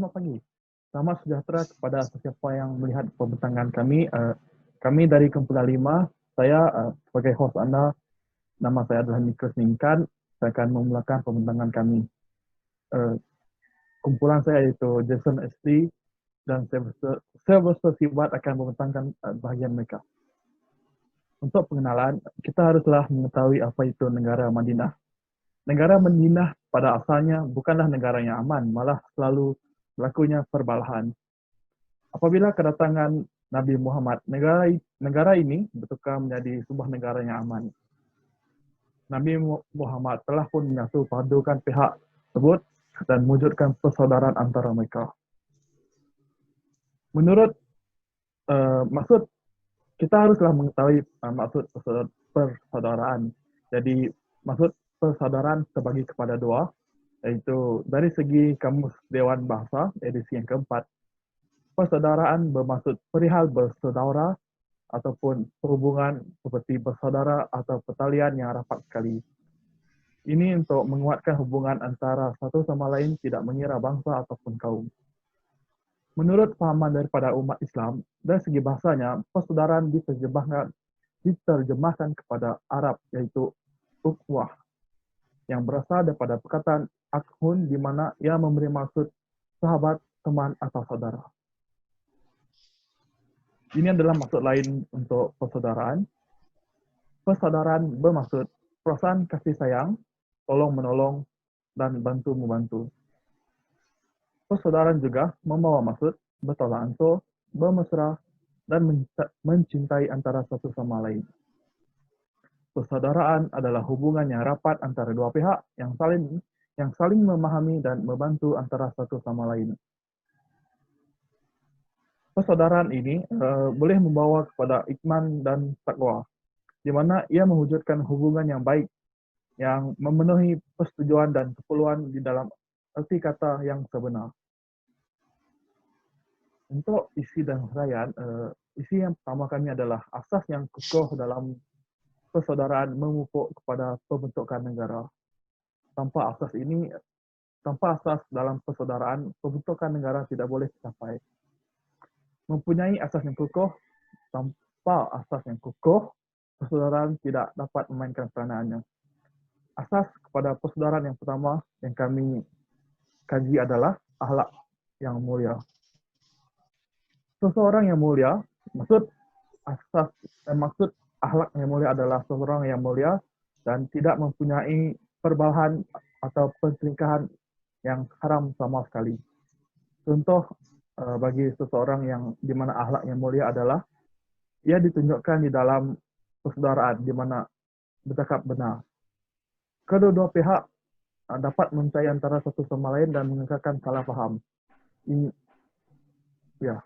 Selamat pagi. Selamat sejahtera kepada sesiapa yang melihat pembentangan kami. Kami dari Kumpulan 5. Saya sebagai host Anda, nama saya adalah Nicholas Ningkan. Saya akan memulakan pembentangan kami. Kumpulan saya yaitu Jason SD dan Sylvester Sibat akan membentangkan bahagian mereka. Untuk pengenalan, kita haruslah mengetahui apa itu negara Madinah. Negara Madinah pada asalnya bukanlah negara yang aman, malah selalu berlakunya perbalahan. Apabila kedatangan Nabi Muhammad, negara ini bertukar menjadi sebuah negara yang aman. Nabi Muhammad telah pun menyatu padukan pihak tersebut dan mewujudkan persaudaraan antara mereka. Menurut maksud, kita haruslah mengetahui maksud persaudaraan. Jadi, maksud persaudaraan terbagi kepada dua, yaitu dari segi Kamus Dewan Bahasa, edisi yang keempat, persaudaraan bermaksud perihal bersaudara ataupun perhubungan seperti bersaudara atau pertalian yang rapat sekali. Ini untuk menguatkan hubungan antara satu sama lain tidak mengira bangsa ataupun kaum. Menurut pahaman daripada umat Islam, dari segi bahasanya, persaudaraan diterjemahkan kepada Arab, yaitu ukhuwah, yang berasal daripada perkataan akhun, di mana ia memberi maksud sahabat, teman, atau saudara. Ini adalah maksud lain untuk persaudaraan. Persaudaraan bermaksud perasaan kasih sayang, tolong-menolong, dan bantu-membantu. Persaudaraan juga membawa maksud bertolak ansur, bermesra, dan mencintai antara satu sama lain. Persaudaraan adalah hubungan yang rapat antara dua pihak yang saling memahami dan membantu antara satu sama lain. Persaudaraan ini boleh membawa kepada iman dan takwa, di mana ia mewujudkan hubungan yang baik, yang memenuhi persetujuan dan keperluan di dalam arti kata yang sebenar. Untuk isi dan huraian, isi yang pertama kami adalah asas yang kukuh dalam persaudaraan memupuk kepada pembentukan negara. Tanpa asas dalam persaudaraan, pembentukan negara tidak boleh tercapai. Mempunyai asas yang kukuh, tanpa asas yang kukuh, persaudaraan tidak dapat memainkan peranaannya. Asas kepada persaudaraan yang pertama yang kami kaji adalah akhlak yang mulia. Seseorang yang mulia, maksud akhlak yang mulia adalah seseorang yang mulia dan tidak mempunyai perbalahan atau perselingkuhan yang haram sama sekali. Contoh bagi seseorang yang di mana akhlak yang mulia adalah ia ditunjukkan di dalam persaudaraan di mana bercakap benar. Kedua-dua pihak dapat mencari antara satu sama lain dan mengekalkan salah faham. Ini, ya.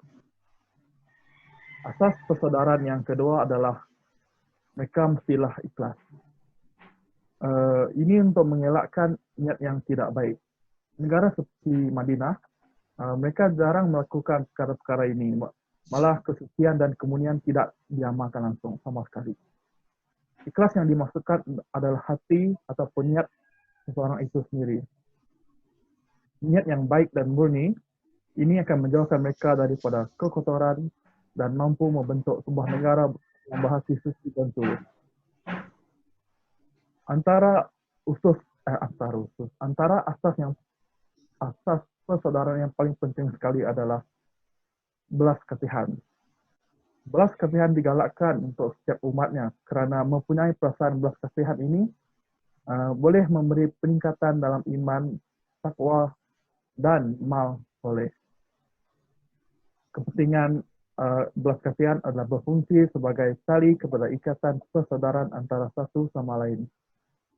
Asas persaudaraan yang kedua adalah mereka mestilah ikhlas. Ini untuk mengelakkan niat yang tidak baik. Negara seperti Madinah, mereka jarang melakukan perkara-perkara ini. Malah kesucian dan kemunian tidak diamalkan langsung sama sekali. Ikhlas yang dimaksudkan adalah hati ataupun niat seseorang itu sendiri. Niat yang baik dan murni, ini akan menjauhkan mereka daripada kekotoran dan mampu membentuk sebuah negara yang bahasa suci dan tulus. Antara asas persaudaraan yang paling penting sekali adalah belas kasihan. Belas kasihan digalakkan untuk setiap umatnya kerana mempunyai perasaan belas kasihan ini boleh memberi peningkatan dalam iman, takwa, dan mal soleh. Kepentingan belas kasihan adalah berfungsi sebagai tali kepada ikatan persaudaraan antara satu sama lain.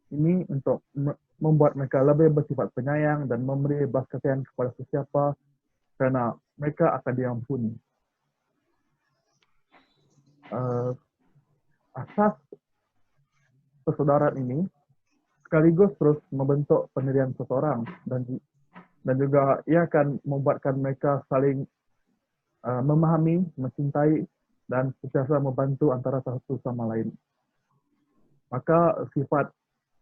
Ini untuk membuat mereka lebih bersifat penyayang dan memberi belas kasihan kepada sesiapa kerana mereka akan diampuni. Asas persaudaraan ini sekaligus terus membentuk pendirian seseorang dan juga ia akan membuatkan mereka saling memahami, mencintai, dan sentiasa membantu antara satu sama lain. Maka sifat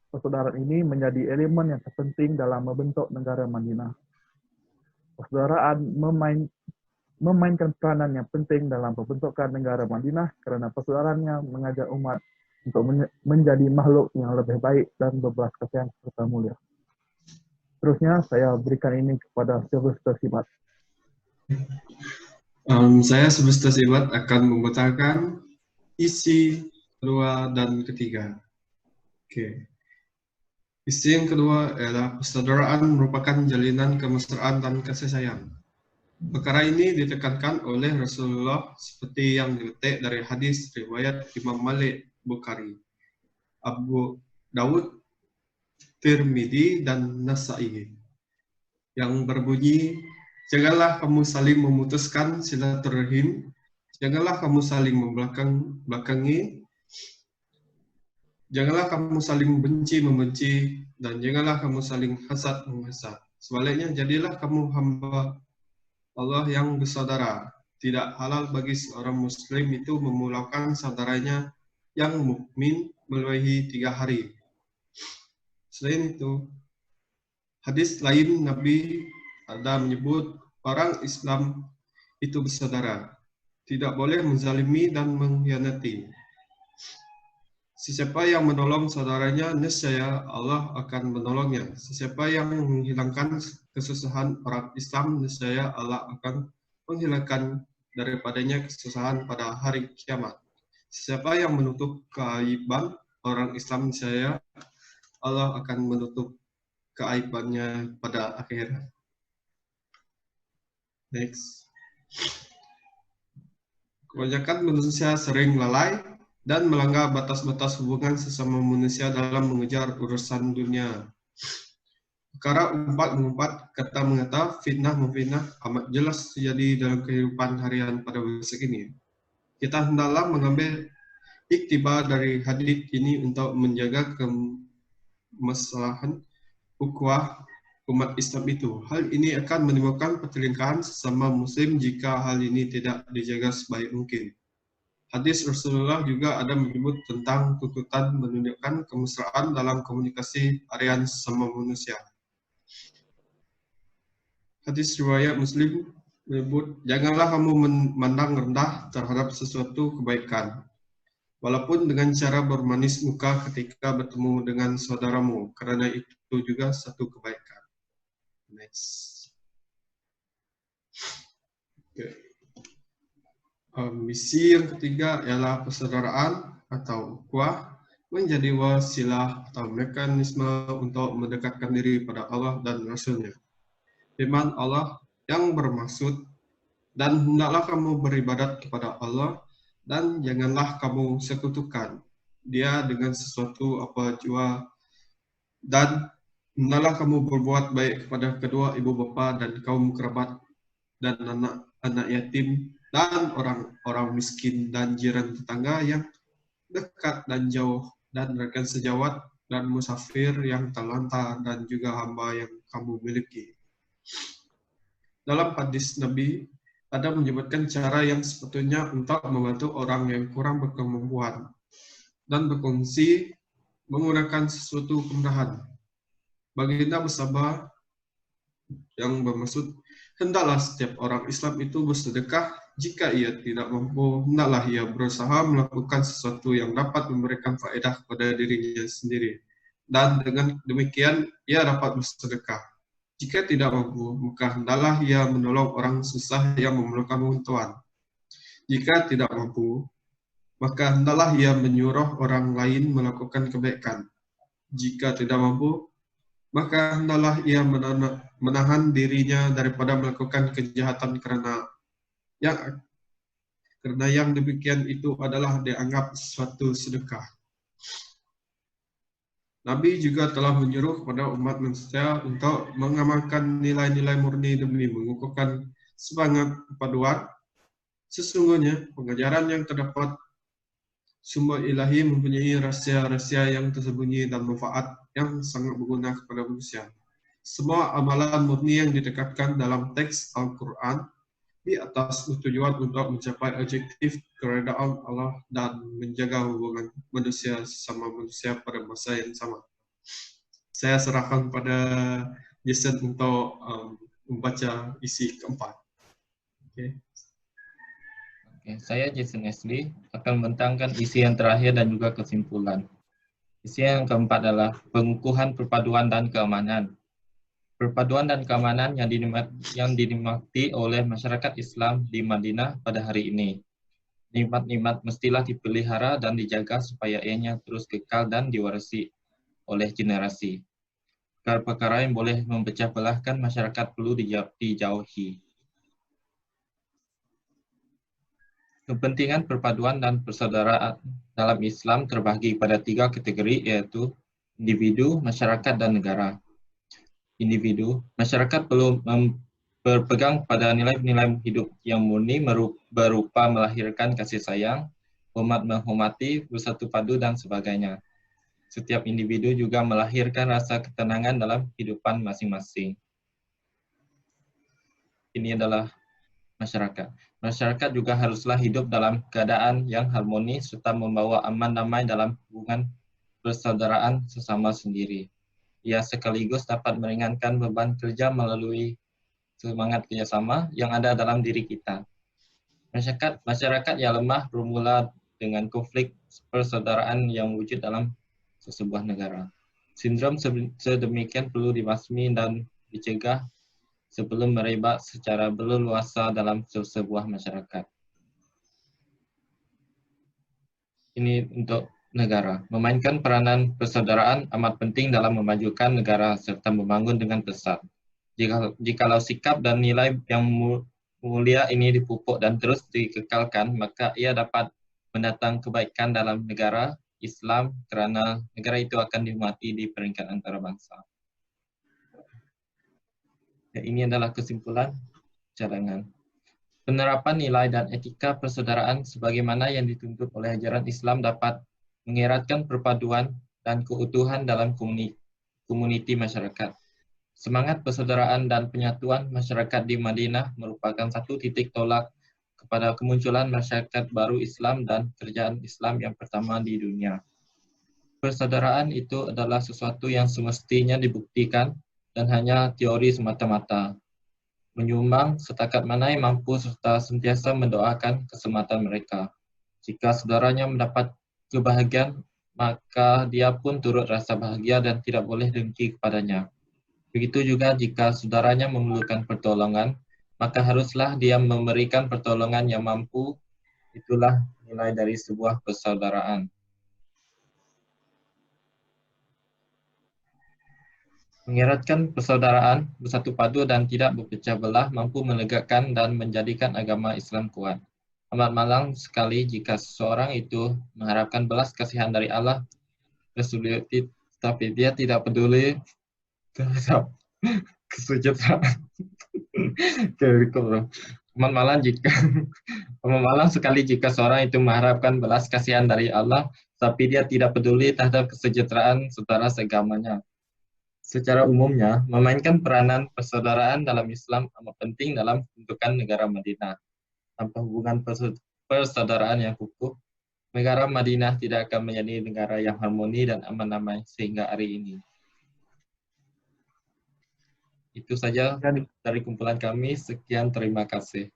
persaudaraan ini menjadi elemen yang terpenting dalam membentuk negara Madinah. persaudaraan memainkan peranan yang penting dalam pembentukan negara Madinah karena persaudaraannya mengajak umat untuk menjadi makhluk yang lebih baik dan berbelas kasihan serta mulia. Terusnya saya berikan ini kepada Sylvester Sibat. Saya Sylvester Sibat akan membacakan isi kedua dan ketiga. Oke. Isi yang kedua adalah persaudaraan merupakan jalinan kemesraan dan kasih sayang. Perkara ini ditekankan oleh Rasulullah seperti yang dipetik dari hadis riwayat Imam Malik, Bukhari, Abu Dawud, Tirmidzi, dan Nasa'i yang berbunyi, janganlah kamu saling memutuskan silaturahim, janganlah kamu saling membelakangi, janganlah kamu saling membenci, dan janganlah kamu saling hasad menghasad. Sebaliknya, jadilah kamu hamba Allah yang bersaudara. Tidak halal bagi seorang muslim itu memulaukan saudaranya yang mukmin melebihi 3 hari. Selain itu, hadis lain Nabi ada menyebut orang Islam itu bersaudara. Tidak boleh menzalimi dan mengkhianati. Sesiapa yang menolong saudaranya, niscaya Allah akan menolongnya. Sesiapa yang menghilangkan kesusahan orang Islam, niscaya Allah akan menghilangkan daripadanya kesusahan pada hari kiamat. Sesiapa yang menutup keaiban orang Islam, niscaya Allah akan menutup keaibannya pada akhirat. Next. Kebanyakan manusia sering lalai dan melanggar batas-batas hubungan sesama manusia dalam mengejar urusan dunia. Perkara umpat-mengumpat, kata-mengata, fitnah-memfitnah amat jelas terjadi dalam kehidupan harian pada masa kini. Kita hendaklah mengambil iktibar dari hadis ini untuk menjaga kemaslahan ukhuwah umat Islam itu. Hal ini akan menimbulkan pertelingkahan sesama muslim jika hal ini tidak dijaga sebaik mungkin. Hadis Rasulullah juga ada menyebut tentang tuntutan menunjukkan kemesraan dalam komunikasi harian sesama manusia. Hadis riwayat Muslim menyebut, janganlah kamu memandang rendah terhadap sesuatu kebaikan, walaupun dengan cara bermanis muka ketika bertemu dengan saudaramu, karena itu juga satu kebaikan. Next. Okay. Misi yang ketiga ialah persaudaraan atau ukhuwah menjadi wasilah atau mekanisme untuk mendekatkan diri pada Allah dan Rasul-Nya. Firman Allah yang bermaksud, dan hendaklah kamu beribadat kepada Allah dan janganlah kamu sekutukan Dia dengan sesuatu apa jua, dan hendaklah kamu berbuat baik kepada kedua ibu bapa dan kaum kerabat dan anak-anak yatim dan orang-orang miskin dan jiran tetangga yang dekat dan jauh dan rekan sejawat dan musafir yang terlantar dan juga hamba yang kamu miliki. Dalam hadis Nabi ada menyebutkan cara yang sepatutnya untuk membantu orang yang kurang berkemampuan dan berkongsi menggunakan sesuatu kemurahan. Baginda bersabda yang bermaksud, hendaklah setiap orang Islam itu bersedekah. Jika ia tidak mampu, hendaklah ia berusaha melakukan sesuatu yang dapat memberikan faedah kepada dirinya sendiri. Dan dengan demikian, ia dapat bersedekah. Jika tidak mampu, maka hendaklah ia menolong orang susah yang memerlukan bantuan. Jika tidak mampu, maka hendaklah ia menyuruh orang lain melakukan kebaikan. Jika tidak mampu, maka hendaklah ia menahan dirinya daripada melakukan kejahatan karena yang demikian itu adalah dianggap suatu sedekah. Nabi juga telah menyuruh kepada umat manusia untuk mengamalkan nilai-nilai murni demi mengukuhkan semangat perpaduan. Sesungguhnya pengajaran yang terdapat sumber ilahi mempunyai rahasia-rahasia yang tersembunyi dan manfaat yang sangat berguna kepada manusia. Semua amalan murni yang ditekatkan dalam teks Al-Quran di atas tujuan untuk mencapai objektif keredaan Allah dan menjaga hubungan manusia sesama manusia pada masa yang sama. Saya serahkan pada Jason untuk membaca isi keempat. Oke. Oke, saya Jason Ashley akan membentangkan isi yang terakhir dan juga kesimpulan. Isi yang keempat adalah pengukuhan perpaduan dan keamanan. Perpaduan dan keamanan yang dinikmati oleh masyarakat Islam di Madinah pada hari ini. Nikmat-nikmat mestilah dipelihara dan dijaga supaya ianya terus kekal dan diwarisi oleh generasi. Perkara-perkara yang boleh memecah belahkan masyarakat perlu dijauhi. Kepentingan perpaduan dan persaudaraan dalam Islam terbagi pada 3 kategori, yaitu individu, masyarakat, dan negara. Individu, masyarakat perlu berpegang pada nilai-nilai hidup yang murni berupa melahirkan kasih sayang, hormat menghormati, bersatu padu, dan sebagainya. Setiap individu juga melahirkan rasa ketenangan dalam kehidupan masing-masing. Ini adalah masyarakat. Masyarakat juga haruslah hidup dalam keadaan yang harmonis serta membawa aman damai dalam hubungan persaudaraan sesama sendiri. Ia sekaligus dapat meringankan beban kerja melalui semangat kerjasama yang ada dalam diri kita. Masyarakat yang lemah bermula dengan konflik persaudaraan yang wujud dalam sebuah negara. Sindrom sedemikian perlu dibasmi dan dicegah sebelum merebak secara berleluasa dalam sebuah masyarakat. Ini untuk negara. Memainkan peranan persaudaraan amat penting dalam memajukan negara serta membangun dengan pesat. Jikalau sikap dan nilai yang mulia ini dipupuk dan terus dikekalkan, maka ia dapat mendatang kebaikan dalam negara Islam kerana negara itu akan dihormati di peringkat antarabangsa. Ini adalah kesimpulan cadangan. Penerapan nilai dan etika persaudaraan sebagaimana yang dituntut oleh ajaran Islam dapat mengeratkan perpaduan dan keutuhan dalam komuniti masyarakat. Semangat persaudaraan dan penyatuan masyarakat di Madinah merupakan satu titik tolak kepada kemunculan masyarakat baru Islam dan kerajaan Islam yang pertama di dunia. Persaudaraan itu adalah sesuatu yang semestinya dibuktikan dan hanya teori semata-mata. Menyumbang setakat mana yang mampu serta sentiasa mendoakan keselamatan mereka. Jika saudaranya mendapat kebahagiaan, maka dia pun turut rasa bahagia dan tidak boleh dengki kepadanya. Begitu juga jika saudaranya memerlukan pertolongan, maka haruslah dia memberikan pertolongan yang mampu. Itulah nilai dari sebuah persaudaraan. Mengeratkan persaudaraan, bersatu padu dan tidak berpecah belah mampu menegakkan dan menjadikan agama Islam kuat. Amat malang sekali jika seseorang itu mengharapkan belas kasihan dari Allah, tapi dia tidak peduli terhadap kesejahteraan. Amat malang sekali jika seorang itu mengharapkan belas kasihan dari Allah, tapi dia tidak peduli terhadap kesejahteraan saudara seagamanya. Secara umumnya, memainkan peranan persaudaraan dalam Islam amat penting dalam pembentukan negara Madinah. Tanpa hubungan persaudaraan yang kukuh, negara Madinah tidak akan menjadi negara yang harmoni dan aman damai sehingga hari ini. Itu saja dari kumpulan kami. Sekian, terima kasih.